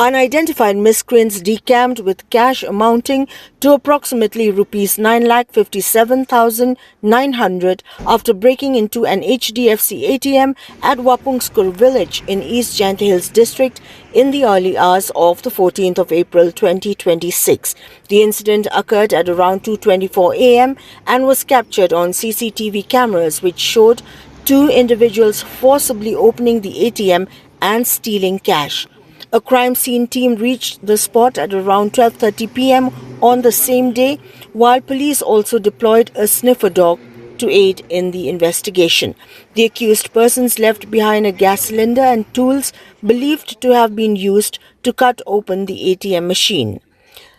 Unidentified miscreants decamped with cash amounting to approximately rupees 9,57,900 after breaking into an Hdfc Atm at Wapungskur village in East Jaintia Hills district in the early hours of the 14th of April 2026. The incident occurred at around 2:24 a.m. and was captured on CCTV cameras, which showed two individuals forcibly opening the ATM and stealing cash. A crime scene team reached the spot at around 12:30 p.m. on the same day, while police also deployed a sniffer dog to aid in the investigation. The accused persons left behind a gas cylinder and tools believed to have been used to cut open the ATM machine.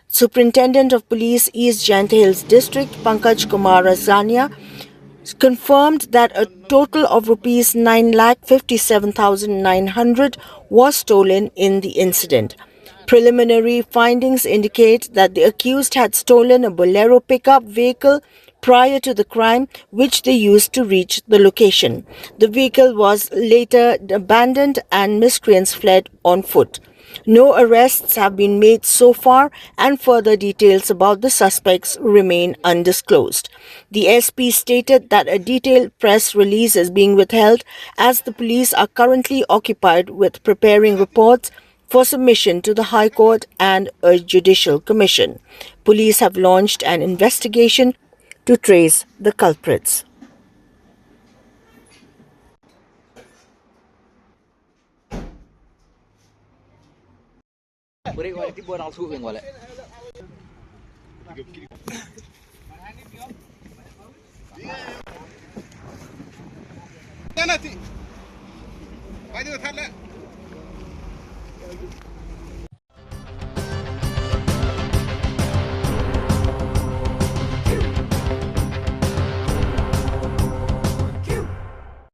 Superintendent of Police East Jaintia Hills District Pankaj Kumar Azania confirmed that a total of rupees 9,57,900 was stolen in the incident. Preliminary findings indicate that the accused had stolen a Bolero pickup vehicle prior to the crime, which they used to reach the location. The vehicle was later abandoned and miscreants fled on foot. No arrests have been made so far, and further details about the suspects remain undisclosed. The SP stated that a detailed press release is being withheld as the police are currently occupied with preparing reports for submission to the High Court and a judicial commission. Police have launched an investigation to trace the culprits. Nanti. Baju tak